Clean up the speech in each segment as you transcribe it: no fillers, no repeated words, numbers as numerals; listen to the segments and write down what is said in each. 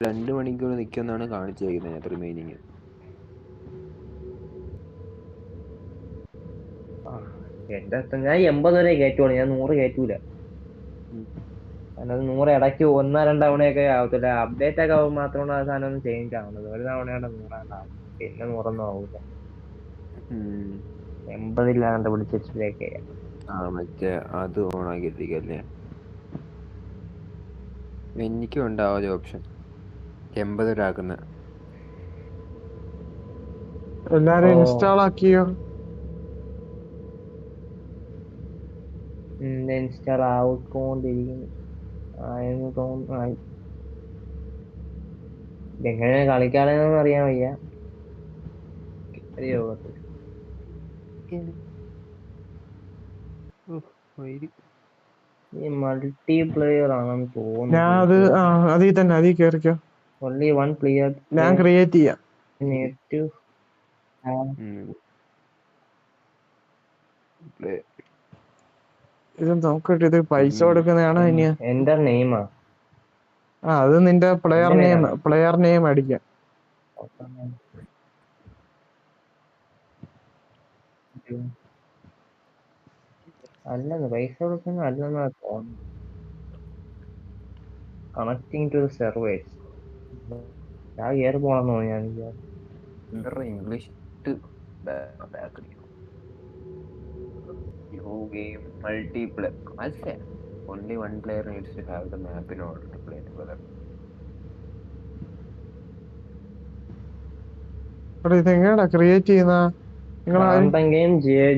2 മണിക്കൂർ നിൽക്കുമെന്നാണ് കാണിച്ചിരിക്കുന്നത് റിമൈനിങ്. എന്റെ അടുത്ത് ഞാൻ 80 വരെ കയറ്റുള്ളൂ, ഞാൻ 100 കയറ്റൂല. അതിനകത്ത് 100 ഇടയ്ക്ക് 1-2 തവണയൊക്കെ ആവത്തില്ല. അപ്ഡേറ്റ് ഒക്കെ ആവുമ്പോൾ മാത്രമാണ് ആ സാധനം ഒന്ന് ചേഞ്ച് ആവുന്നത്. ഒരു തവണയുടെ 100 പിന്നെ 100 ആവൂല. 80 പിടിച്ചിട്ടേക്ക് മറ്റേ അത് ഓണാക്കിയിരിക്കല്ലേ. എനിക്കും ഉണ്ടാവും ഓപ്ഷൻ 80 ആക്കുന്ന. എല്ലാരും ഇൻസ്റ്റാൾ ആക്കിയോ? ഇൻസ്റ്റാൾ ആയിക്കൊണ്ടിരിക്കുന്നു. എങ്ങനെ കളിക്കാണെന്നൊന്നും അറിയാൻ വയ്യ. ഈ മൾട്ടി പ്ലെയർ ആണെന്ന് തോന്നുന്നു. അതിൽ തന്നെ അതിൽ കേറിക്കോ. only one player ഞാൻ ക്രിയേറ്റ് ചെയ്യാം. need to ഇത് നോക്കട്ടെ, ഇത് പൈസ കൊടുക്കുന്നതാണോ ഇനി? എന്റെ നെയിമാ. അത് നിന്റെ പ്ലെയർ നെയിം അടിക്കാം. അല്ലെന്ന് പൈസ കൊടുക്കുന്ന അല്ലെന്നാ തോന്നുന്നു. Connecting to servers. ഞാൻ കയറി പോണെന്ന് തോന്നി. ഞാൻ English multiplayer. Only one player needs to have the map in order to play together. ഇതെങ്ങനെയാ ക്രിയേറ്റ് ചെയ്യുന്ന?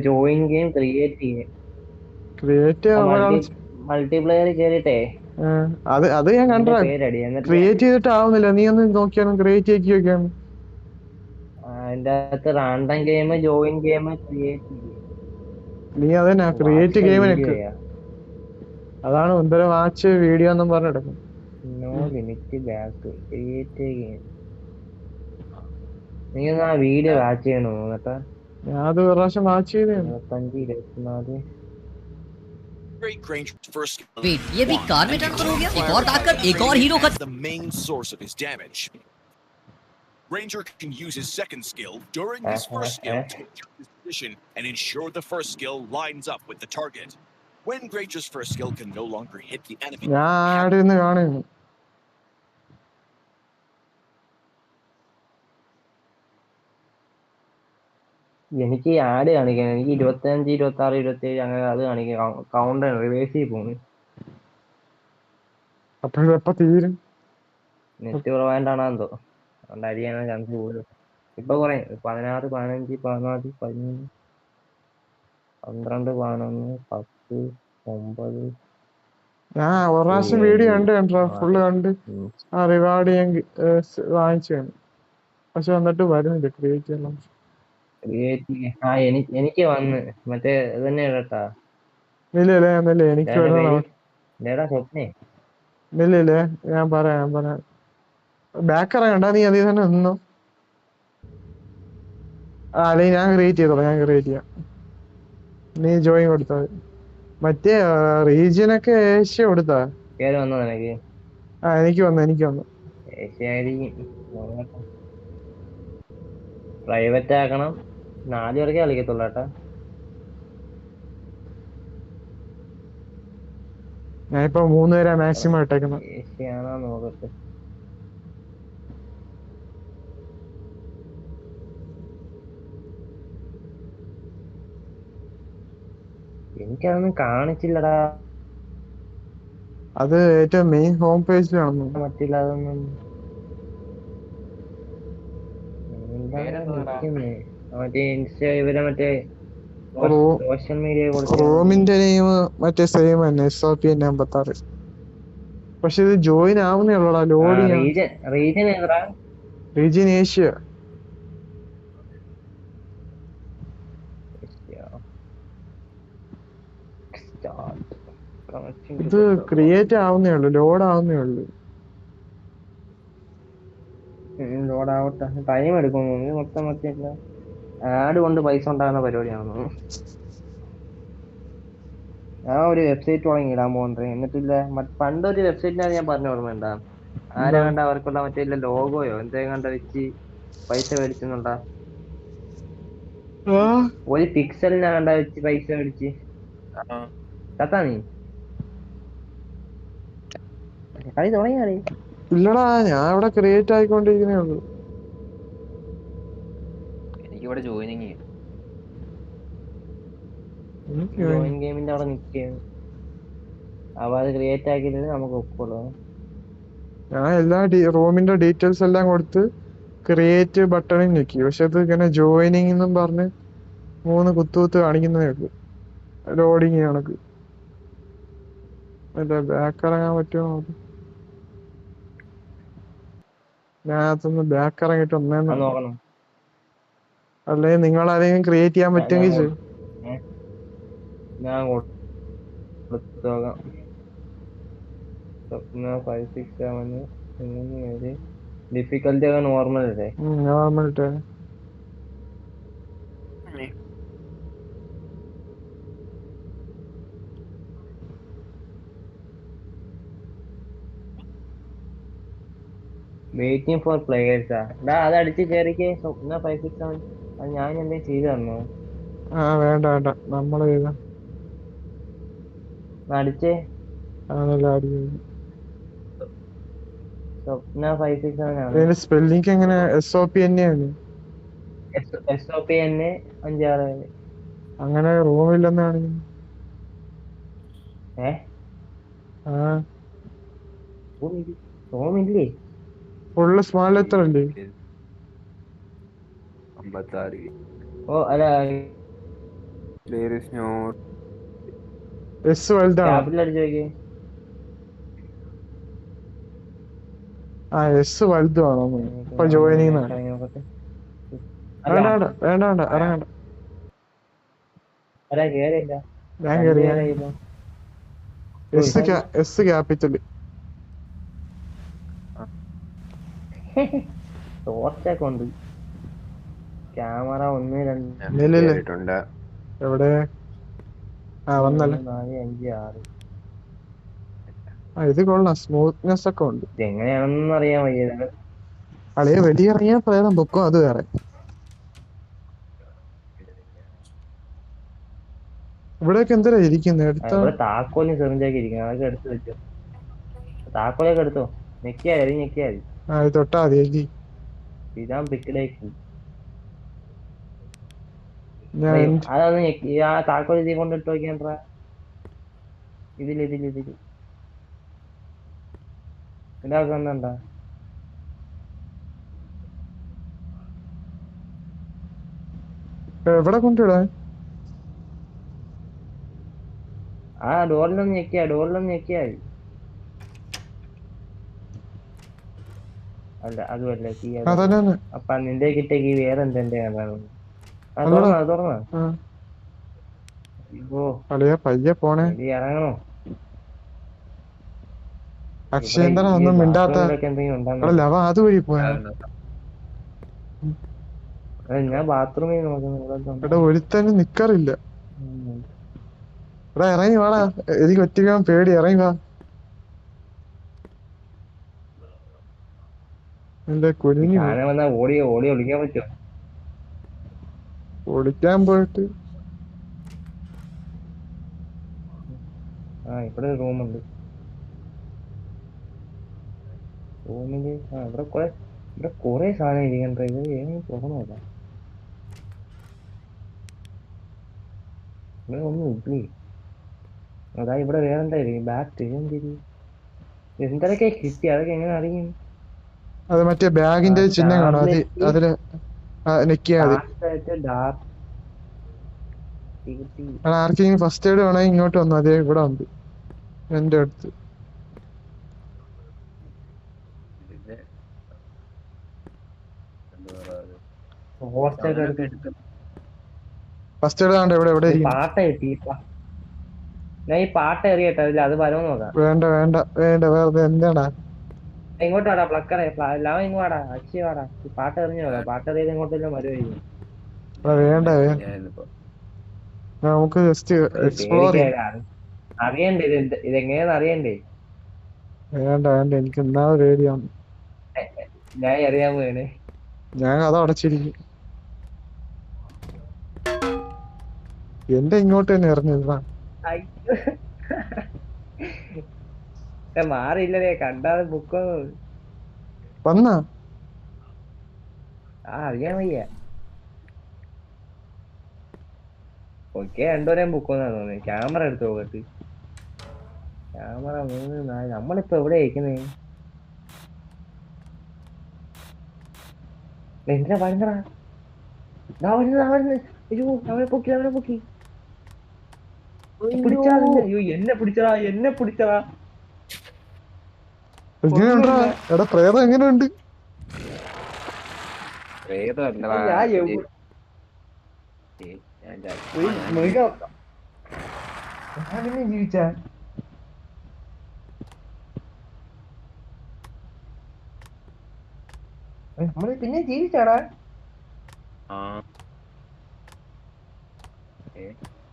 ജോയിൻ ഗെയിം ക്രിയേറ്റ് മൾട്ടിപ്ലെയർ കേറിട്ടെ അത് ഞാൻ കണ്ട. ക്രിയേറ്റ് ചെയ്തിട്ട് ആവുന്നില്ല. നീ ഒന്ന് നോക്കിയാണ് ക്രിയേറ്റ് ആക്കി വെക്കാണ്. അതിന്റെ അകത്ത് random game, join game create ചെയ്യും. നീ അതന്നെ ക്രിയേറ്റ് ഗെയിമിനൊക്കെ അതാണ് ഒന്നര വാച്ച് വീഡിയോ എന്നും പറഞ്ഞെടുക്കും. No limit back create game. നീ ആ വീഡിയോ വാച്ച് ചെയ്യണോ? കേട്ടാ ഞാൻ അത് ഒരു പ്രാവശ്യം വാച്ച് ചെയ്തേ. 25, 24. Wait, ये भी कार में ट्रांसफर हो गया? एक और ताकत, एक और हीरो खत्म. The main source of his damage. Ranger can use his second skill during his first skill to adjust his position and ensure the first skill lines up with the target. When Granger's first skill can no longer hit the enemy. ഞാൻ ആടെ നിന്ന് കാണുന്നു. എനിക്ക് add കാണിക്കാൻ, എനിക്ക് 25, 26, 27 അങ്ങനെ അത് കാണിക്കാൻ കൗണ്ട് റിവേഴ്സ് പോകുന്നു. അപ്പൊ എപ്പ തീരും? നെറ്റ് കുറവായിട്ടാണെന്ന് തോന്നുന്നു. അതുകൊണ്ട് അരിയാൻ ചാൻസ് കൂടുതൽ. ഇപ്പൊ കുറേ 16, 15, 14, 13, 12, 11, 10, 9. ഞാൻ ഒരു പ്രാവശ്യം വീഡിയോ കണ്ടോ ഫുള്ള് കണ്ട് റിവാർഡ് ഞാൻ വാങ്ങിച്ചാണ്. പക്ഷെ വന്നിട്ട് വരുന്നില്ല ക്രിയേറ്റ് ചെയ്യണം. എനിക്ക് വന്ന് മറ്റേ തന്നെ കേട്ടാ. ഇല്ല എനിക്ക് ഇല്ല ഞാൻ പറയാം. ബാക്ക് ഇറങ്ങണ്ട, നീ അതിൽ തന്നെ നിന്നോ. അല്ലെങ്കിൽ ഞാൻ ക്രിയേറ്റ് ചെയ്യാം. നീ ജോയിൻ കൊടുത്താ മറ്റേ റീജിയനൊക്കെ ഏഷ്യ കൊടുത്താ? എനിക്ക് വന്നു. പ്രൈവറ്റ് ആക്കണം. 4 പേർക്ക് കളിക്കത്തുള്ളൂ കേട്ടാ. ഞാനിപ്പോ 3 പേരാ മാക്സിമം ഇട്ടേക്കുന്നത്. ഏഷ്യാണോ നോക്കട്ടെ. എനിക്കതൊന്നും കാണിച്ചില്ലടാ. അത് ഏറ്റവും മെയിൻ ഹോം പേജിലാണെന്ന്. മറ്റില്ല അതൊന്നും. മറ്റേ ഇൻസ്റ്റ ഇവരെ മറ്റേ സോഷ്യൽ മീഡിയ റൂമിന്റെ നെയിം മറ്റേ സെയിം തന്നെ, SOPN 56. പക്ഷെ ഇത് ജോയിൻ ആവുന്നേ ഉള്ളൂടാ. ലോഡിങ്. Region Asia. ഇത് ക്രിയേറ്റ് ആവുന്നേ ഉള്ളൂ, ലോഡ് ആവുന്നേ ഉള്ളൂ. ലോഡ് ആവട്ടെ, ടൈം എടുക്കും. മൊത്തം മറ്റേ ആഡ് കൊണ്ട് പൈസ ഉണ്ടാകുന്ന പരിപാടിയാണെന്ന്. ഞാൻ ഒരു വെബ്സൈറ്റ് തുടങ്ങി ഇടാൻ പോകുന്നത്. എന്നിട്ടില്ല പണ്ടൊരു വെബ്സൈറ്റിനാണ് ഞാൻ പറഞ്ഞു ഓർമ്മയുണ്ടാ. ആരാ കണ്ട അവർക്കുള്ള മറ്റേ ലോഗോയോ എന്തെങ്കിലും കണ്ട വെച്ച് പൈസ മേടിച്ചെന്നുണ്ടാ ഒരു പിക്സലിനാ കണ്ട വെച്ച് പൈസ മേടിച്ച് കത്താ നീ കളി തുടങ്ങി കളി ഇല്ലടാ ഞാൻ ഇവിടെ ക്രിയേറ്റ് ആയിക്കൊണ്ടിരിക്കുന്നേ ഉള്ളൂ. എനിക്കിവിടെ ജോയിനിങ് ജോയിൻ ഗെയിമിന്റെ അവിടെ നിൽക്കുകയാണ്. അവ അത് ക്രിയേറ്റ് ആക്കിയില്ലെങ്കിൽ നമുക്ക് ഒക്കുള്ളൂ. ഞാൻ എല്ലാ റൂമിന്റെ ഡീറ്റെയിൽസ് എല്ലാം കൊടുത്ത് ക്രിയേറ്റ് ബട്ടണിൽ ഞെക്കി. പക്ഷെ അത് ഇങ്ങനെ ജോയിനിങ് എന്നും പറഞ്ഞ് 3 കുത്തുകുത്ത് കാണിക്കുന്നതേ ഉള്ളൂ. ലോഡിങ് കണക്ക്. അല്ല ബാക്ക് ഇറങ്ങാൻ പറ്റുമോ? ഞാനകത്തൊന്ന് ബാക്ക് ഇറങ്ങിട്ട് ഒന്നേന്ന് നോക്കണം. അല്ലെങ്കിൽ നിങ്ങൾ ആരെങ്കിലും ക്രിയേറ്റ് ചെയ്യാൻ പറ്റുമെങ്കിൽ ഞാൻ കൊടുത്തോക്കാം. 5, 6, 7 ഡിഫിക്കൽറ്റി ഒക്കെ നോർമൽ അല്ലേ? നോർമൽ ഇട്ടേ. വെയിറ്റിംഗ് ഫോർ പ്ലേയേഴ്സാ. അത് അടിച്ച് കയറിക്കേ. 5, 6, 7 അത് ഞാൻ എന്തെങ്കിലും ചെയ്തു തരണോ? വേണ്ട വേണ്ട നമ്മള് അടിച്ചേ. ആണല്ലോ അടിക്കുന്നത്. സ്വപ്ന 5, 6, 7 ആണ്. സ്പെല്ലിംഗ് എങ്ങനെ? SOP തന്നെയാണ്. SOP തന്നെ 5, 6, 7. അങ്ങനെ റൂമില്ലെന്ന് കാണിക്കുന്നു. റൂമില്ലേ? ഫുള്ള് സ്മാൾ ലെറ്റർ അല്ലേ? 56. ഓ അല്ല എസ് വലുതാണ്. ക്യാപിറ്റൽ അടിച്ചു നോക്കിയേ. എസ് വലുതുമാണോ? ഇപ്പൊ ജോയിനിങ് വേണ്ട വേണ്ട വേണ്ട ഇറങ്ങണ്ട. ഞാൻ കയറിയ എസ് ക്യാപിറ്റല്. ടോർച്ചൊക്കെ ഉണ്ട്. ക്യാമറ 1, 2 എവിടെ? വന്നല്ലേ. 4, 5, 6. ഇത് കൊള്ളാം. സ്മൂത്ത്നെസ് ഒക്കെ ഉണ്ട്. എങ്ങനെയാണെന്ന് അറിയാൻ വയ്യ. അളിയെ വെളിയിറങ്ങിയാ പ്രേതം പൊക്കും. അത് വേറെ. ഇവിടെയൊക്കെ എന്തിനാ ഇരിക്കുന്നത്? എടുത്ത താക്കോലിന് സെറിഞ്ചാക്കി ഇരിക്കുന്നത്. അതൊക്കെ എടുത്ത് വെച്ചോ. താക്കോലൊക്കെ എടുത്തോ. ഞെക്കിയാ മതി. തൊട്ടാ മതി. ഇതാ പിക്കിലേക്ക്. ഞാൻ അതൊന്ന് ഞെക്കി. ആ താക്കോൽ ഇതിൽ കൊണ്ട് ഇട്ട് നോക്കിയാ. ഇതില് ഇതാക്കെ ഒന്നുണ്ടാ? എവിടെ കൊണ്ടിടാൻ? ആ ഡോറിലൊന്ന് ഞെക്കിയാ മതി. അല്ല അതുമല്ല കീ. അപ്പൊ നിന്റെ കിട്ടിയ കീ വേറെ എന്തെന്റെ തുറന്ന പയ്യെ പോണേ. ഇറങ്ങണോ? അക്ഷയന്തര ഒന്നും മിണ്ടാത്ത അതുവഴി പോയാ. ഞാൻ ബാത്റൂമിൽ നോക്കുന്നു. ഒരുത്തനും നിക്കറില്ല. ഇവിടെ ഇറങ്ങി വാടാ. എനിക്ക് ഒറ്റയ്ക്കാൻ പേടി. ഇറങ്ങി വാ. എന്റെ കുഞ്ഞു ഓടി ഒളിക്കാൻ പറ്റുമോ? ഒളിക്കാൻ പോയിട്ട് ഇവിടെ റൂമുണ്ട്. റൂമില് ഇവിടെ കൊറേ സാധനം ഇരിക്കണ്ട. ഇത് തുറന്നല്ല. ഇവിടെ ഒന്നും ഇല്ലേ? അതാ ഇവിടെ വേറെന്തായിരിക്കും? ബാറ്റ് എന്തൊക്കെ കിട്ടി? അതൊക്കെ എങ്ങനെ അറിയും? അത് മറ്റേ ബാഗിന്റെ ചിഹ്നം കാണും. അതില് നെക്കിയാ മതി. ആർക്കെങ്കിലും ഫസ്റ്റ് എയ്ഡ് വേണമെങ്കിൽ ഇങ്ങോട്ട് വന്നു. അതേ ഇവിടെ ഉണ്ട് എന്റെ അടുത്ത്. ഫസ്റ്റ് എയ്ഡ് കാണണ്ട. എവിടെ പാട്ട കിട്ടി. ഞാൻ ഈ പാട്ട എറിയട്ടെ. അത് വരവ് നോക്കാം. വേണ്ട വേറെ എന്താടാ? ഇങ്ങോട്ട് വാടാ. പ്ലക്കറെ എല്ലാം ഇങ്ങ് വാടാ. അക്ഷയ വാടാ. പാട്ട് എറിഞ്ഞു നോക്കാം. പാട്ട് എറിയത് ഇങ്ങോട്ടെല്ലാം വരുമായിരിക്കും. വേണ്ട നമുക്ക് ജസ്റ്റ് എക്സ്പ്ലോർ അറിയണ്ടേ? ഇതെങ്ങനെയാന്ന് അറിയണ്ടേ? വേണ്ട വേണ്ട, എനിക്ക് ഒന്നാമത് പേടിയാണ്. ഞാൻ അറിയാൻ പോയാണ്. ഞാൻ അത് അടച്ചിരിക്കും. എന്റെ ഇങ്ങോട്ട് തന്നെ എറിഞ്ഞതാ. മാറിയില്ലേ കണ്ടാതെ ബുക്ക് വന്നാ അറിയാൻ വയ്യ. ഓക്കെ രണ്ടുപേരെയും ബുക്കൊന്നാ തോന്നുന്നു. ക്യാമറ എടുത്ത് നോക്കട്ട്. ക്യാമറ 3 4. നമ്മളിപ്പോ എവിടെ ഇരിക്കുന്നേ? എന്തിനാ പറഞ്ഞടാ? അയ്യോ അവനെ പൊക്കി പിടിച്ചാ. അയ്യോ എന്നെ പിടിച്ചടാ. എങ്ങനെയുണ്ടാ? എടാ പ്രേതം എങ്ങനെയുണ്ട്? ജീവിച്ച നമ്മള് പിന്നെ ജീവിച്ചാടാ.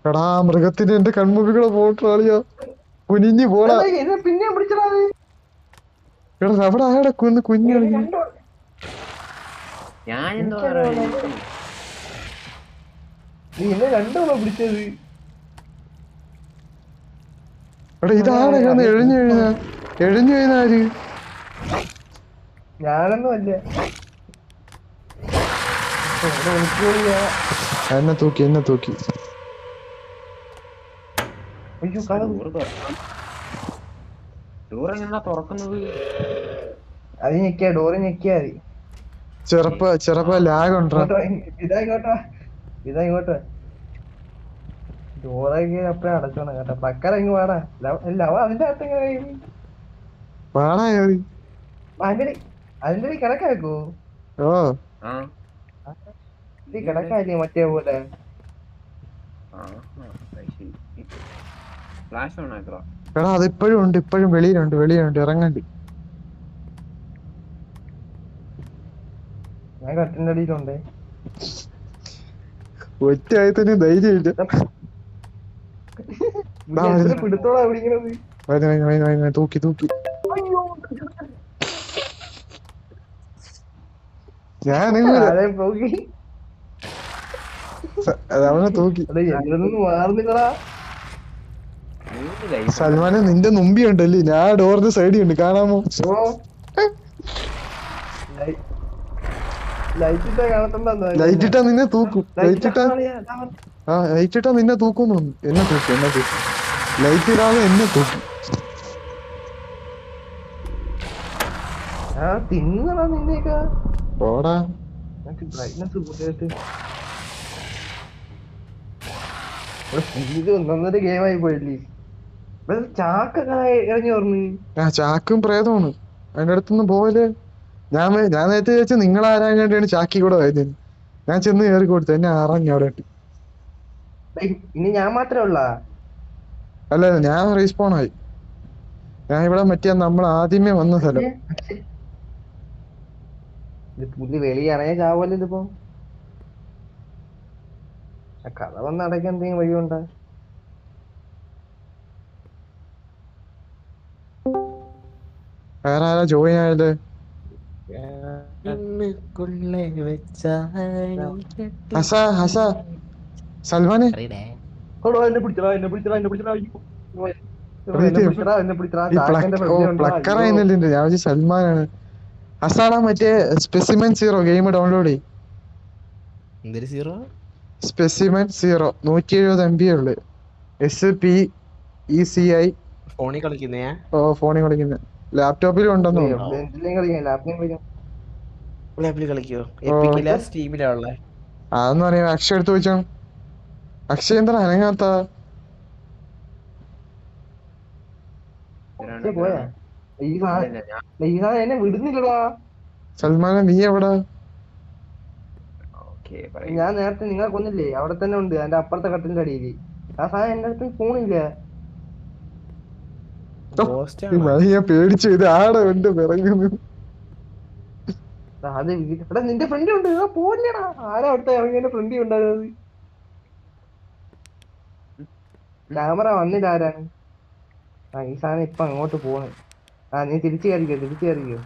എടാ മൃഗത്തിന് എന്റെ കൺമുഖികളെ പോട്ടാളിയാ കുനിഞ്ഞു പോടാ. പിന്നെ പിടിച്ചടാ. എടാ അവിടെ ആടെ കുഞ്ഞു നീ എന്നെ രണ്ടോളോ പിടിച്ചത്? എടാ ഇതാണ് എഴിഞ്ഞു കഴിഞ്ഞാല് ഞാനൊന്നും അല്ല. എന്നെ തൂക്കി. അയ്യോ തുറക്കുന്നത് അത് ഞെക്കിയാ ഡോറ് ഞെക്കിയാ മതി. ചെറുപ്പ ലാഗ് ഉണ്ടോ? ഇതായിങ്ങോട്ട് ഡോറൊക്കെ അപ്പഴേ അടച്ചോണം കേട്ടോ. പക്കര ഇങ്ങ് വേടാ. ലവ അതിന്റെ അകത്ത് അതിന്റെ കിടക്കാക്കോ? ഓ കിടക്കാല്ലേ മറ്റേ പോലെ. എടാ അതിപ്പോഴും ഉണ്ട്. ഇപ്പോഴും വെളിയിലുണ്ട് ഇറങ്ങണ്ടി. ഞാൻ കട്ടിന്റെ അടിയിലുണ്ട്. ഒറ്റ ആയതിന് ധൈര്യമില്ല. പിടുത്തോടാ പിടിക്കണത്. തൂക്കി ഞാൻ അവനെ തൂക്കി. മാറുന്നില്ലടാ. സൽമാനെ നിന്റെ നുമ്പി ഉണ്ടല്ലേ? ഞാൻ ഡോറിന്റെ സൈഡിൽ ഉണ്ട്, കാണാമോ? ലൈറ്റ് ഇട്ടാ നിന്നെ തൂക്കും. ലൈറ്റ് ഇട്ടാ നിന്നെ തൂക്കുന്നു. എന്നെ തൂക്കി. ലൈറ്റ് ഇടാതെ എന്നെ തൂക്കി. തിന്നടാ നിന്നേക്കാ. ഓടാ ബ്രൈറ്റ്നസ് കൂട്ടിയിട്ട് ഇത് ഒന്നൊന്നര ഗെയിമായി പോയില്ലേ? ചാക്കൊക്കെ ഇറങ്ങി പറഞ്ഞു. ചാക്കും പ്രേതമാണ്. അതിന്റെ അടുത്തൊന്നും പോലെ. ഞാൻ നേരത്തെ ചോദിച്ചാൽ നിങ്ങൾ ആരാൻ വേണ്ടിയാണ് ചാക്കി കൂടെ വരുന്നത്. ഞാൻ ചെന്ന് കയറി കൊടുത്തു. എന്നെ അറിഞ്ഞു അവിടെ. ഇനി ഞാൻ മാത്രമേ ഉള്ള? അല്ല ഞാൻ റീസ്പോൺ ആയി. ഞാൻ ഇവിടെ മറ്റേ നമ്മൾ ആദ്യമേ വന്ന സ്ഥലം. പുള്ളി വെളിയാണേ ചാവല്ലോ ഇതിപ്പോ. കഥ വന്ന് അടയ്ക്കാൻ എന്തെങ്കിലും വഴിയുണ്ടോ? വേറെ ആരാ ജോയിൻ ആയത്? സൽമാനെ പ്ലക്കറായിരുന്നല്ലേ? ഞാൻ വിചാരിച്ചു സൽമാനാണ്. ഹസാടാ മറ്റേ സ്പെസിമെൻ 0 ഗെയിം ഡൗൺലോഡ് ചെയ്യും. സ്പെസിമെൻ 0 170 MB ഉള്ളു. SPECI. ഫോണിൽ കളിക്കുന്നേ? ഓ ഫോണിൽ കളിക്കുന്ന. ലാപ്ടോപ്പിലും ഉണ്ടെന്നോ? അതൊന്നും അറിയാം. അക്ഷയ എടുത്ത് വെച്ചോ. അക്ഷയ എന്താ അനങ്ങാത്ത? എന്നെ വിടുന്നില്ലടാ. സൽമാനെ നീ എവിടാ? ഞാൻ നേരത്തെ നിങ്ങളെ കൊന്നില്ലേ? അവിടെ തന്നെ ഉണ്ട്, എന്റെ അപ്പുറത്തെ കട്ടിന്റെ അടിയില്. ആ സാധനം എന്റെ അടുത്ത് ഫോണില്ല. ഞാൻ പേടിച്ചു. ഇത് ആടെ ഉണ്ട് പിറങ്ങുന്നു. അത് എടാ നിന്റെ ഫ്രണ്ട് ഉണ്ട്. പോലെടാ. ആരാ അവിടുത്തെ ഇറങ്ങി എന്റെ ഫ്രണ്ട് ഉണ്ടായിരുന്നത്? ക്യാമറ വന്നില്ല. ആരാണ്? ഈ സാധനം ഇപ്പൊ അങ്ങോട്ട് പോണ്. നീ തിരിച്ചു കയറിക്കോ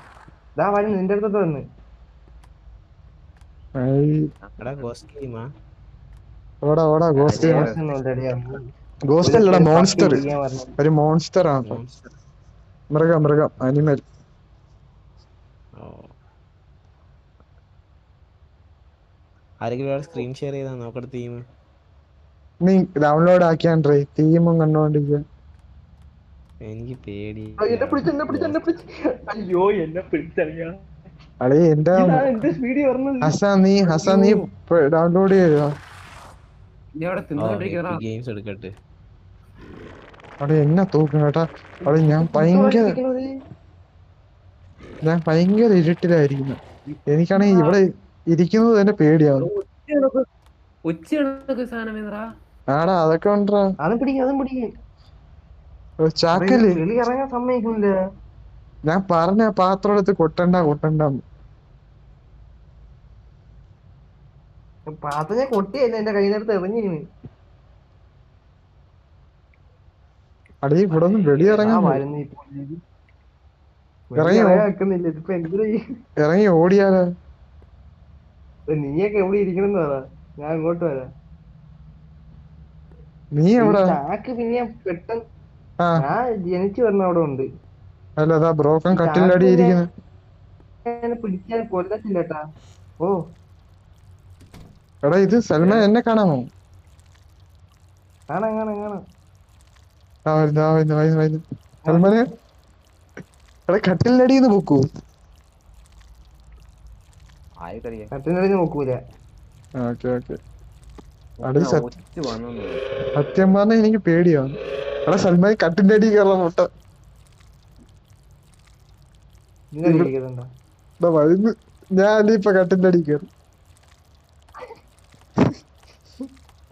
ഇതാ വരും നിന്റെ അടുത്തോട്ട് വന്ന് ഓടാ ഗോസ്റ്റ് ഗോസ്റ്റ് അല്ലടാ മോൺസ്റ്റർ ഒരു മോൺസ്റ്റർ ആണ് മൃഗം അനിമൽ ആരെങ്കിലും സ്ക്രീൻ ഷെയർ ചെയ്താ നോക്കട്ടെ തീം നീ ഡൗൺലോഡ് ആക്കിയാണ്ടേ തീമും കണ്ടോണ്ടിരിക്കുക എനിക്ക് പേടി അയ്യോ എന്നെ പിടിച്ചറിയാ അളേ എന്റെ ഹസാൻ നീ ഡൗൺലോഡ് ചെയ്യുക ഗെയിംസ് എടുക്കട്ടെ അവിടെ എന്നെ തൂക്കും കേട്ടാ അവിടെ ഞാൻ ഭയങ്കര ഇരുട്ടിലായിരിക്കുന്നു എനിക്കാണെങ്കിൽ ഇവിടെ ഇരിക്കുന്നത് തന്നെ പേടിയാവും ആടാ അതൊക്കെ ഉണ്ടാ ചാക്കല് ഇറങ്ങാൻ സമ്മതിക്കുന്നില്ല ഞാൻ പറഞ്ഞ പാത്രം എടുത്ത് കൊട്ടണ്ട പാത്രം ഞാൻ കൊട്ടിയല്ല എന്റെ കയ്യിലെടുത്ത് എറിഞ്ഞിരുന്നു അടേ ഇവിടെ ഒന്നും വെളിയിറങ്ങാൻ ഇറങ്ങി ഓടിയാലോ നീയൊക്കെ എവിടെ ഇരിക്കണെന്ന് പറ ഞാൻ ഇങ്ങോട്ട് വരാം നീ എവിടെ ചാക്ക് പിന്നെ പെട്ടെന്ന് ഞാൻ ജനിച്ചു പറഞ്ഞ അവിടെ ഉണ്ട് അല്ലതാ ബ്രോക്കൻ കട്ടിലടി ഇരിക്കുന്നു പിടിച്ചാൽ കൊല്ലത്തില്ലട്ടാ ഓ എടാ ഇത് സൽമാൻ എന്നെ കാണാമോ കാണാം സൽമാനെ എടാ കട്ടിലടിന്ന് പോക്കൂ കട്ടിലടിന്ന് നോക്കൂല സത്യം പറഞ്ഞ എനിക്ക് പേടിയാണ് എടാ സൽമാൻ കട്ടിന്റെ അടി കയറാൻ മുട്ട വരുന്നു ഞാൻ ഇപ്പൊ കട്ടിന്റെ അടി കയറും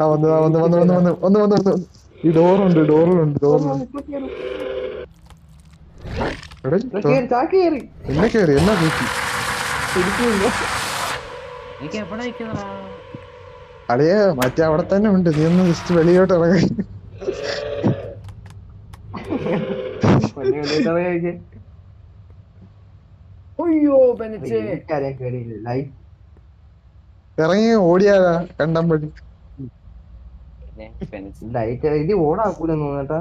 വന്ന് ഈ ഡോറിലുണ്ട് എന്നെ കേറി എന്നാ കൂട്ടി അളിയ മറ്റേ അവിടെ തന്നെ ഉണ്ട് നീ ഒന്ന് ജസ്റ്റ് വെളിയോട്ട് ഇറങ്ങി ഇറങ്ങി ഓടിയാതാ കണ്ടമ്പടി ലൈറ്റ് ഇത് ഓടാക്കൂലെന്ന് തോന്നട്ടാ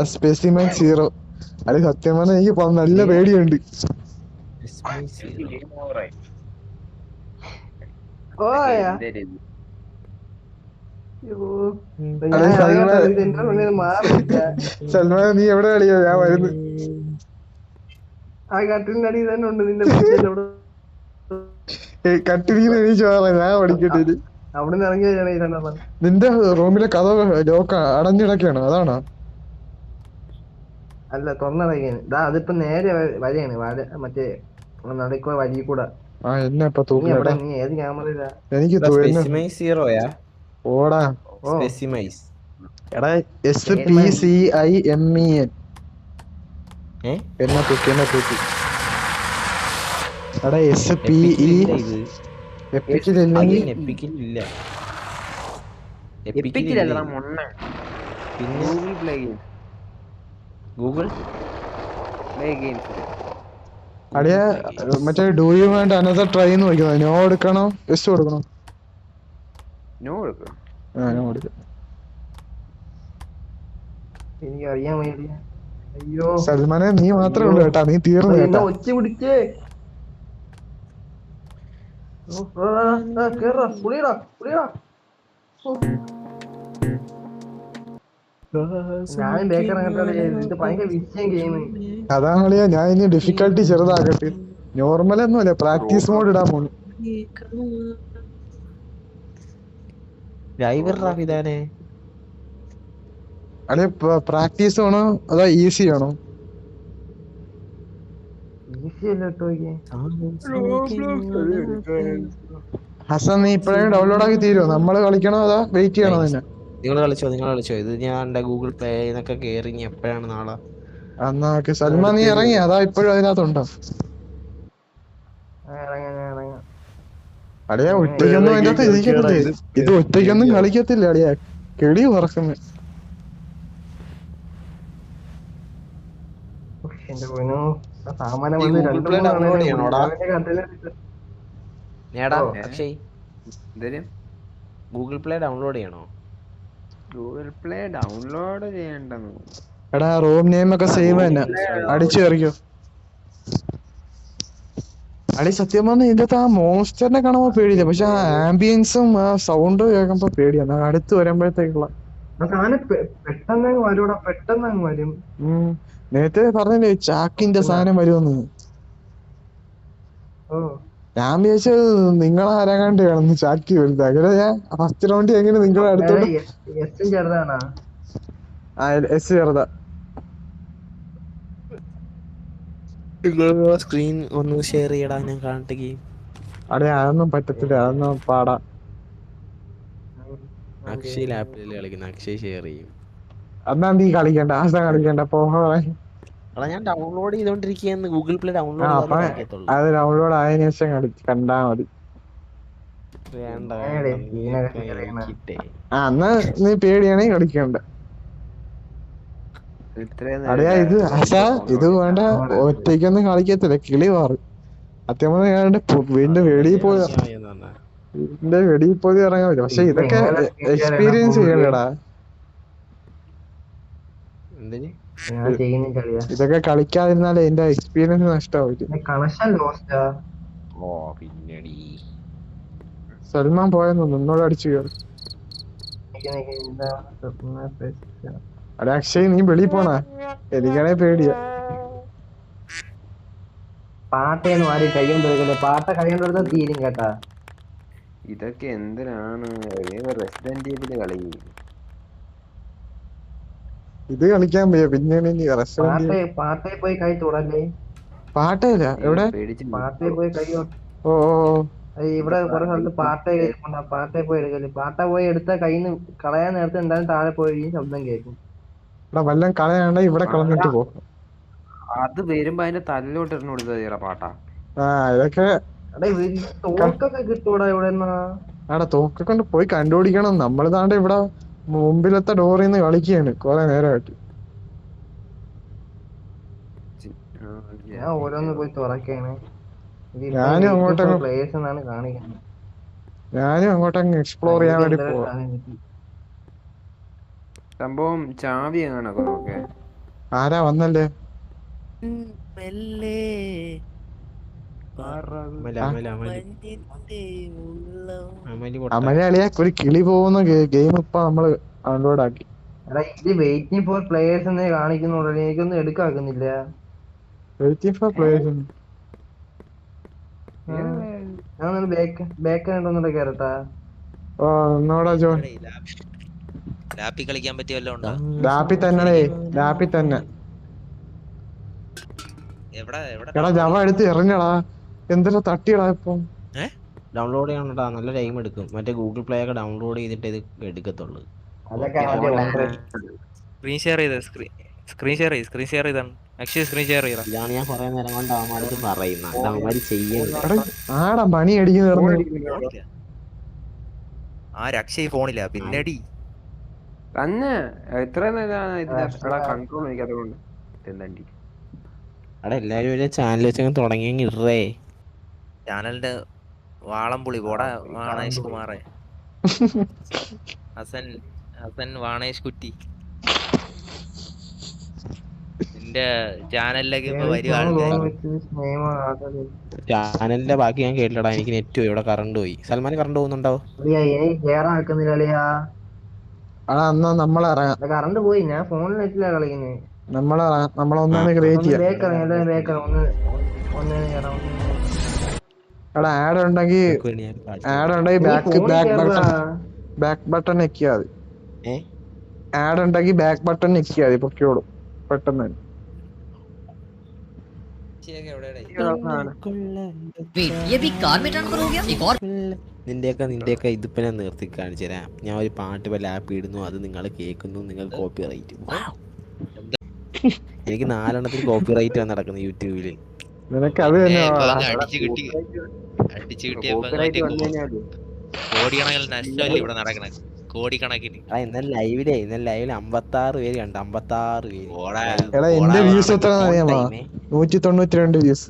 സ്പെസിമെൻ സീറോ അത് സത്യം പറഞ്ഞാൽ എനിക്ക് നല്ല പേടിയുണ്ട് സൽമാൻ നീ എവിടെ കളിയോ ഞാൻ വരുന്നു ആ കട്ടിലിന്റെ അടിയിൽ തന്നെ ഉണ്ട് നിന്റെ കട്ടിലിന്ന് എണീച്ചു മാറാം ഞാൻ പഠിക്കട്ടെ അവിടെ നിന്ന് ഇറങ്ങിയ നിന്റെ റൂമിലെ കഥ ലോക്ക അടഞ്ഞിടക്കാണ് അതാണോ അല്ല തുറന്നടക്കാണ് അതിപ്പോ നേരെ വരെയാണ് മറ്റേ നടക്കുക വഴി കൂടെ നീ ഏത് ക്യാമറയിലാ എനിക്ക് ഓടാ എടാ SPCIMEN എന്നാ തൂക്കി എടാ SPE ഗൂഗിൾ അടിയ മറ്റേ ഡു യു വേണ്ട അനദർ ട്രൈ എന്ന് നോക്കുന്നത് നോ എടുക്കണോ യെസ് കൊടുക്കണോ നോ കൊടുക്കണം നോ കൊടുക്കാം എനിക്ക് അറിയാൻ വയ്യ അയ്യോ സൽമാനെ നീ മാത്രമേ ഉള്ളൂ കേട്ടാ നീ തീർന്നു കേട്ടാ ഒച്ച പിടിച്ചേ അതാണല്ലേ ഞാൻ ഇനി ഡിഫിക്കൽട്ടി ചെറുതാക്കട്ടെ നോർമൽ ഒന്നുമല്ല പ്രാക്ടീസ് മോഡ് ഇടാൻ പോണു അല്ലെ പ്രാക്ടീസ് ആണോ അതോ ഈസി ആണോ ഹസൻ നീ ഇപ്പഴേ ഡൗൺലോഡ് ആക്കി തീരുമോ? നമ്മള് കളിക്കണോ അതാ വെയിറ്റ് ചെയ്യണോ തന്നെ? നിങ്ങൾ കളിച്ചോ ഇത് ഞാൻ എന്റെ ഗൂഗിൾ പ്ലേന്നൊക്കെ കേറി ഇനി എപ്പോഴാണ് നാളെ എന്നാ ഓക്കെ. സൽമാൻ നീ ഇറങ്ങി അതാ ഇപ്പോഴും അതിനകത്തുണ്ടോ? ഇറങ്ങാം. അളിയാ ഒറ്റയ്ക്കൊന്നും അതിന്റെ അകത്ത് ഇരിക്കത്തില്ലേ? ഇത് ഒറ്റയ്ക്കൊന്നും കളിക്കത്തില്ല അളിയാ, കിളി പറക്കുന്നു. എന്റെ പൊന്നോ, സാമാനം ഈ വന്ന് Google രണ്ടു Play മൂന്ന് download തവണ ചെയ്യണോടാ? നേടാ ഏ? അക്ഷയ് എന്തേലും ഗൂഗിൾ പ്ലേ ഡൗൺലോഡ് ചെയ്യണോ? ഗൂഗിൾ പ്ലേ ഡൗൺലോഡ് ചെയ്യണ്ടെന്ന്. എടാ റൂം നെയിം ഒക്കെ സെയിം തന്നെ, അടിച്ചു കയറിക്കോ. അടി സത്യം പറഞ്ഞ ഇതിന്റെ അകത്ത് ആ മോൺസ്റ്ററിനെ കാണുമ്പോ പേടിയില്ല, പക്ഷെ ആ ആംബിയൻസും ആ സൗണ്ട് കേൾക്കുമ്പോ പേടിയാണ് അടുത്ത് വരുമ്പോഴത്തേക്കുള്ള. പെട്ടെന്ന് വരൂടാ, പെട്ടെന്ന് അങ്ങ് വരും. നേരത്തെ പറഞ്ഞില്ലേ ചാക്കിന്റെ സാധനം വരുമെന്ന്. ഓ ഞാൻ വിചാരിച്ചത് നിങ്ങളാരാണ്ട് കാണുന്നു ചാക്കി വരുന്നത്. അങ്ങനെ ഞാൻ ഫസ്റ്റ് റൗണ്ട് എങ്ങനെ നിങ്ങളെ അടുത്തോട്ട് എസും ചെറുതാണാ. എസ് ചെറുതാ. സ്ക്രീൻ ഒന്ന് ഷെയർ ചെയ്യടാ, ഞാൻ കാണട്ടെ. അതെ അതൊന്നും പറ്റത്തില്ല, അതൊന്നും പാടാ. അക്ഷയ് ലാപ്പിലല്ലേ കളിക്കുന്ന, അക്ഷയ് ഷെയർ ചെയ്യും. എന്നാ നീ കളിക്കണ്ട, ആശ കളിക്കണ്ട, പോകാൻ. എടാ ഞാൻ ഡൗൺലോഡ് ചെയ്തോണ്ടിരിക്കുകയെന്ന്, ഗൂഗിൾ പ്ലേ ഡൗൺലോഡ് അപ്പൊ അത് ഡൗൺലോഡ് ആയതിനു ശേഷം കണ്ടാ മതി. വേണ്ട എന്നാ നീ പേടിയാണെങ്കിൽ കളിക്കണ്ട. അടയാ ഇത് ആശ ഇത് വേണ്ട, ഒറ്റയ്ക്കൊന്നും കളിക്കത്തില്ല, കിളി മാറും. സത്യം വീടിന്റെ വെളിയിൽ പോയി ഇറങ്ങാൻ പറ്റും, പക്ഷെ ഇതൊക്കെ എക്സ്പീരിയൻസ് ചെയ്യണടാ. ഇതൊക്കെ കളിക്കാതിരുന്നാലേ എന്റെ എക്സ്പീരിയൻസ് നഷ്ടമാവില്ല. സൽമാൻ പോയെന്നു നിന്നോട് അടിച്ചു കയറി. അതെ അക്ഷയ് നീ വെളിയിൽ പോണാ, എനിക്കാണെ പേടിയാ. പാട്ടേന്ന് മാറി കഴിയുമ്പോഴേക്കല്ലേ, പാട്ട കഴിയുമ്പോഴത്തെ തീരും കേട്ടാ. ഇതൊക്കെ എന്തിനാണ് റെസിഡന്റ് ഈവില് കളി? ഇത് കളിക്കാൻ പോയ പിന്നെ പാട്ടേ പോയി കൈ തുടല്ലേ. പാട്ടയില്ല എവിടെ? പാട്ടേ പോയി കൈ. ഓ ഇവിടെ കുറെ സ്ഥലത്ത് പാട്ട പാട്ടേ പോയി എടുക്കല്. പാട്ട പോയി എടുത്ത കയ്യിൽ നിന്ന് കളയാൻ നേരത്തെ എന്തായാലും താഴെ പോയി ശബ്ദം കേൾക്കും. ഇവിടെ വല്ലതും കളയാണ്ട ഇവിടെ കളഞ്ഞിട്ട് പോ. അത് വരുമ്പോ അതിന്റെ തല്ലോട്ട് ഇറങ്ങി കൊടുത്തതാ പാട്ടാ. ഇതൊക്കെ തോക്കൊക്കെ കിട്ടൂടാ ഇവിടെ. ആടാ തോക്കൊക്കെ കൊണ്ട് പോയി കണ്ടുപിടിക്കണം. നമ്മൾ താണ്ട് ഇവിടെ മുമ്പിലത്തെ ഡോറിൽ നിന്ന് കളിക്കുകയാണ് കൊറേ നേരമായിട്ട്. ഞാൻ ഓരോന്ന് പോയി തുറക്കാണ്. ഞാനും അങ്ങോട്ടങ്ങ് എക്സ്പ്ലോർ ചെയ്യാൻ വേണ്ടി പോവാ. സംഭവം ചാവി എങ്ങാനൊക്കെ നോക്കേ. ആരാ വന്നല്ലേ? അമലയാളിയാ ഒരു കിളി പോകുന്ന ഗെയിം ഇപ്പൊ നമ്മള് ഡൗൺലോഡ് ആക്കി. ഇത് വെയിറ്റിംഗ് ഫോർ പ്ലേയേഴ്സ് എന്നേ കാണിക്കുന്നുള്ളൂ, എനിക്കൊന്നും എടുക്കാക്കുന്നില്ല. വെയിറ്റിംഗ് ഫോർ പ്ലേയേഴ്സ് ബാക്ക് കേറട്ടാ. ഓ എന്നോടാ ജോൺ ലാപ്പി കളിക്കാൻ പറ്റിയല്ലോ. ലാപ്പി തന്നെ, ലാപ്പി തന്നെ. എടാ ജവ എടുത്ത് എറിഞ്ഞടാ, എന്തിനാ തട്ടിയടാ ഇപ്പൊ. ഡൗൺലോഡ് ചെയ്യണടാ, നല്ല ടൈം എടുക്കും. മറ്റേ ഗൂഗിൾ പ്ലേ ഒക്കെ ഡൗൺലോഡ് ചെയ്തിട്ട് ഇത് എടുക്കത്തുള്ളൂ. സ്ക്രീൻ ഷെയർ ചെയ്താണ്. അക്ഷയ് സ്ക്രീൻ ഷെയർ ചെയ്യണം. ഇതാണ് ഞാൻ കുറെ നേരം കൊണ്ട് അവന്മാർക്ക് പറയുന്നത്, അവന്മാര് ചെയ്യുന്നത്. ആടാ പണി അടിക്കുന്നു. അക്ഷയ് ഫോണില്ല പിന്നടി തന്നെ എത്ര കൺട്രോൾ എനിക്ക് അതുകൊണ്ട് എന്തണ്ടി. അവിടെ എല്ലാരും ഒരു ചാനൽ വെച്ചങ്ങ് തുടങ്ങിയെങ്കിൽ ഇറേ ചാനലിന്റെ വാളംപുളി പോടാ. വാണേഷ് കുമാറേ, ഹസൻ വാണേഷ് കുറ്റി നിന്റെ ചാനലിലേക്ക് ഇപ്പൊ വരുവാ. ചാനലിന്റെ ബാക്കി ഞാൻ കേട്ടില്ലടാ, എനിക്ക് നെറ്റ് പോയി, ഇവിടെ കറണ്ട് പോയി. സൽമാൻ കറണ്ട് പോകുന്നുണ്ടോ? കറണ്ട് പോയി, ഞാൻ ഫോണിൽ നെറ്റിലാ കളിക്കുന്നത്. നമ്മളൊന്നാണ് ക്രിയേറ്റ് ചെയ്യാം. എടാ ആഡ് ഉണ്ടെങ്കിൽ ബാക്ക് ബട്ടൺ ഞെക്കിയാ മതി. ആഡ് ഉണ്ടെങ്കിൽ ബാക്ക് ബട്ടൺ ഞെക്കിയാ മതി, പൊക്കോളും പെട്ടെന്ന്. वेट, ये भी कार में ट्रांसफर हो गया? एक और നിന്റെയൊക്കെ ഇതിപ്പോ ഞാൻ നിർത്തി കാണിച്ചു തരാം. ഞാൻ ഒരു പാട്ട് വല്ല ആപ്പ് ഇടുന്നു, അത് നിങ്ങൾ കേൾക്കുന്നു, നിങ്ങൾ കോപ്പി റൈറ്റ്. എനിക്ക് 4 എണ്ണത്തിന് കോപ്പി റൈറ്റ് ആണ് നടക്കുന്നത് യൂട്യൂബില്. നിനക്ക് അത് തന്നെ അടിച്ചു കിട്ടിയപ്പോ കോടിക്കണക്കിന് നഷ്ടമല്ലേ ഇവിടെ നടക്കണ, കോടിക്കണക്കിന്. ഇന്നലെ ലൈവില് 56 പേര് കണ്ടു. 56 പേര്. എടാ എന്റെ വ്യൂസ് എത്ര അറിയാമോ? 192 വ്യൂസ്.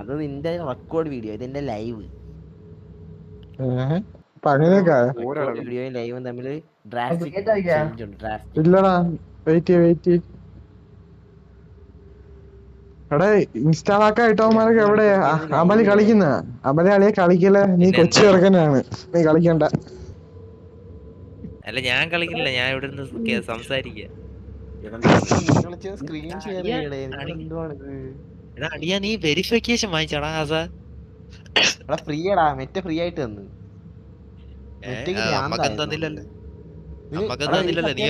അത് നിന്റെ റെക്കോർഡ് വീഡിയോ, ഇതിന്റെ ലൈവ് അങ്ങനെയൊക്കെ വീഡിയോയും ലൈവും തമ്മിൽ ഡ്രാഫ്റ്റിക് ഇല്ലടാ. വെയിറ്റ് എടാ ഇൻസ്റ്റാൾ ആക്കാൻ ഇട്ടവന്മാരൊക്കെ എവിടെ? അമല് കളിക്കുന്ന അമലെ അളിയെ കളിക്കല. നീ കൊച്ചു ചെറുക്കനാണ്, നീ കളിക്കണ്ട. അല്ല ഞാൻ കളിക്കില്ല, ഞാൻ ഇവിടെ നിന്ന് സംസാരിക്കുക. എടാ അടിയാ നീ വെരിഫിക്കേഷൻ വാങ്ങിച്ചാടാ ആസ? ഫ്രീയാടാ, മെറ്റ ഫ്രീ ആയിട്ട് തന്നു. നമ്മക്കൊന്നും തന്നില്ലല്ലോ. നമ്മക്കൊന്നും തന്നില്ലല്ലോ. നീ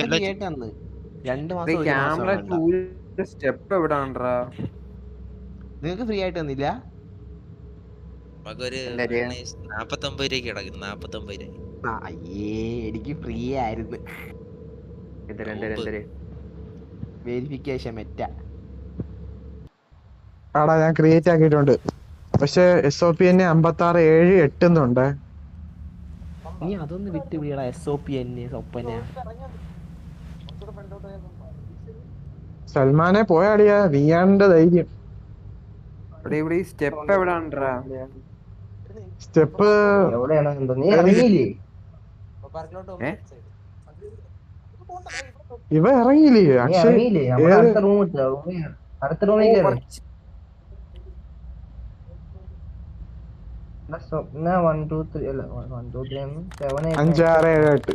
2 മാസം സ്റ്റെപ്പ് എവിടാണ്ടാ? നിങ്ങക്ക് ഫ്രീ ആയിട്ട് തന്നില്ല? നമുക്കൊരു 49 രൂപയ്ക്ക് കിടക്കുന്നു. 49 രൂപ. എനിക്ക് ഫ്രീ ആയിരുന്നു. Verification Meta. ആടാ ഞാൻ ക്രിയേറ്റ് ആക്കിയിട്ടുണ്ട്. പക്ഷെ SOP തന്നെ 56.7 എന്നുണ്ട്. നീ അതൊന്ന് വിട്ട് വീടാ. SOP തന്നെ ഒപ്പന. സൽമാനെ പോയാടിയാ, നീയാണ്ട് ധൈര്യം. ഇവിടെ സ്റ്റെപ്പ് എവിടാണ്ടാ? സ്റ്റെപ്പ് എവിടെയാണ്? നീ ഇറങ്ങിയില്ലേ? ഇവ ഇറങ്ങിയില്ലേ? നീ അക്ഷയ് ഇറങ്ങിയില്ലേ? നമ്മുടെ അടുത്ത റൂം അടുത്ത റൂമിൽ കയറി. 1 2 3 അല്ല 1 2 3 7 5 6 7 8.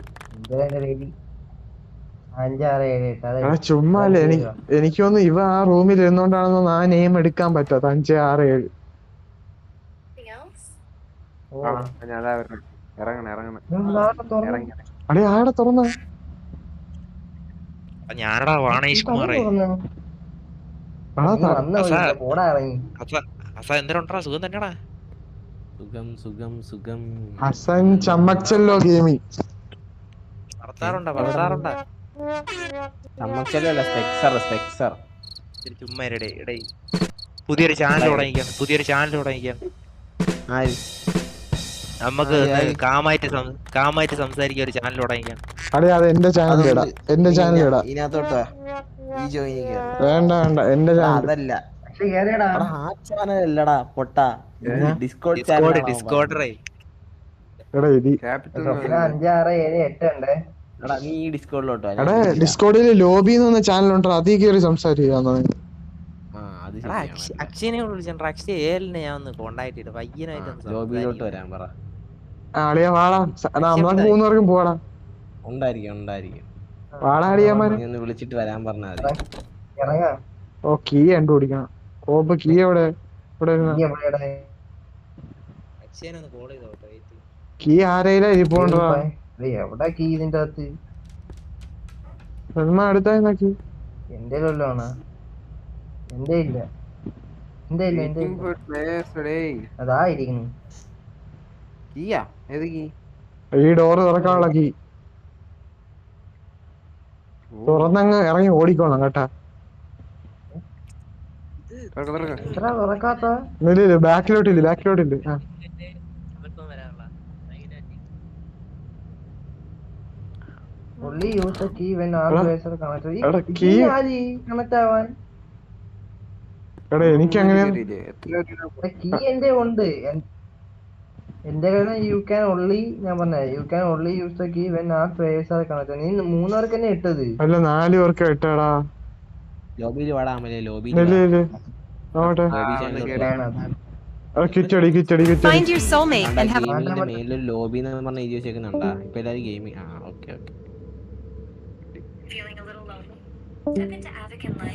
5 6 7 8. എടാ ചുമ്മാ അല്ലേ, എനിക്ക് തോന്നുന്നു ഇവ ആ റൂമിൽ ഇരുന്നോണ്ടാണെന്ന് ആ നെയിം എടുക്കാൻ പറ്റാത്ത. 5 6 7. അടേ ആടെ തുറന്ന ഞാനടാ വാണേഷ് കുമാറേ. അസ എന്തിനുണ്ടാ? സുഖം തന്നെടാ. സുഖം. ഹസൻ ചമ്മച്ചല്ലോ ഗെയിമിംഗ്. വളർത്താറുണ്ടാ? ചമ്മച്ചല്ല, സ്പെക്സർ. ചുമ്മാ ഇടേ പുതിയൊരു ചാനൽ തുടങ്ങിക്കാൻ. നമുക്ക് കാമായിട്ട് സംസാരിക്കാൻ ഒരു ചാനൽ തുടങ്ങിക്കാൻ. അടേ അത് എന്റെ ചാനൽ ഇടാ. ഇതിനകത്തോട്ടാ വേണ്ട എന്റെ ചാനൽ അതല്ല. ആ ചാനൽ അല്ലടാ പൊട്ടാ, ഡിസ്കോഡ് ഡിസ്കോഡറേ. എടാ ഇത് 5 6 7 8 ഉണ്ട്. എടാ നീ ഈ ഡിസ്കോഡിലോട്ടോ. എടാ ഡിസ്കോഡില് ലോബി എന്ന് ചാനൽ ഉണ്ടോ? അതിൽ കയറി സംസാരിക്കാന്ന്. അക്ഷയനെ വിളിച്ചിട്ടുണ്ട്. അക്ഷയ ഏലിനെ ഞാൻ ഒന്ന് കോണ്ടാക്ട് ചെയ്തു. പയ്യനായിട്ട് ലോബിയിലോട്ട് വരാൻ പറ. ആളിയാ വാടാ, നമ്മൾക്ക് 3 പേർക്കും പോവാടാ. ഉണ്ടായിരിക്കും. വാടാ അടിയാമാരെ ഒന്ന് വിളിച്ചിട്ട് വരാൻ പറഞ്ഞാൽ ഇറങ്ങാം. ഓ കീ കണ്ടുപിടിക്കണം. ഓപ്പ കീ എവിടെ? അക്ഷയനെ ഒന്ന് കോൾ ചെയ്തോട്ടെ. കീ ആരേലാ ഇരിപ്പോണ്ടാ? എവിടെ കീ ഇതിന്റെ അകത്ത്? സൽമാൻ അടുത്താ കീ? എന്റെ കൊല്ലാണ്. എന്റെ ഇല്ല. അതായിരിക്കുന്നു. ഈ ഡോറ് തുറക്കാനുള്ള കീ തുറന്നങ്ങ് ഇറങ്ങി ഓടിക്കോണം കേട്ടാ. തുറക്കാത്ത ഇല്ല ബാക്കിലോട്ടില്ല. only use the key when all players are connected. key connect ആവാൻ എടാ എനിക്ക് അങ്ങനെ കീ എന്റെ ഉണ്ട്. എന്റെ കയ്യിൽ you can only use the key when our players are connected. നീ 3 പേർക്ക് തന്നെ ഇട്ടത് അല്ല 4 പേർക്ക് ഇട്ടാടാ. ലോബിയിൽ വാടാമല്ലേ? ലോബിയിൽ നോട്ടെ കിച്ചടി Find your soulmate and have മേലൊരു ലോബി എന്ന് പറഞ്ഞ എഴുതി വെച്ചേക്കുന്നുണ്ടാ. ഇപ്പൊ എല്ലാരും ഗെയിമിംഗ്. ഓക്കെ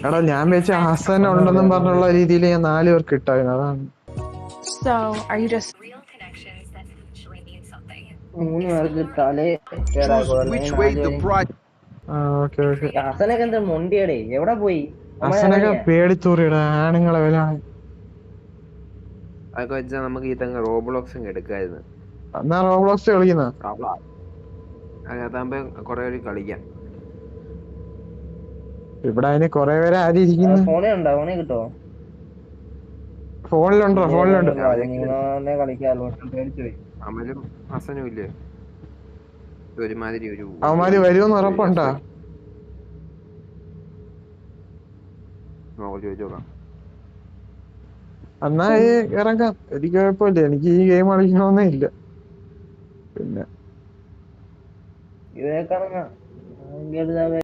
എടാ ഞാൻ വെച്ച ഹസൻ ഉണ്ടെന്നും പറഞ്ഞുള്ള രീതിയിൽ ഞാൻ 4 പേർക്ക് ഇട്ടായിരുന്നു. അതാണ്. So, are you just 3 പേർക്ക് തലേ ഹസനൊക്കെ എന്താ മൊണ്ടിയടേ? എവിടെ പോയി? ഹസനൊക്കെ പേടിത്തൂറിയടാ ആണുങ്ങളെ വില. അതൊക്കെ വെച്ചാൽ നമുക്ക് ഈ തങ്ങ റോബ്ലോക്സ് എടുക്കായിരുന്നു. എന്നാ റോബ്ലോക്സ് കളിക്കുന്ന അതിനകത്താകുമ്പോ കൊറേ പേര് കളിക്കാം. ഇവിടെ അതിന് കൊറേ പേര് ആരും ഇരിക്കുന്നു. ഫോണിൽ ഉണ്ടോ? ഫോണിൽ കിട്ടോ? ഫോണിലുണ്ടോ? ഫോണിലുണ്ട്. കളിക്കാമല്ലോ. പേടിച്ചു പോയി. അമലും ഹസനും ഇല്ലേ ഒരുമാതിരി ഒരു അവന്മാര് വരുമെന്ന് ഉറപ്പുണ്ടാ? ചോദിച്ചോക്കാം. എന്നാ ഇറങ്ങാം, എനിക്ക് കുഴപ്പമില്ല. എനിക്ക് ഈ ഗെയിം കളിക്കണമെന്നേ ഇല്ല. പിന്നെ ഇതിനേക്കാളും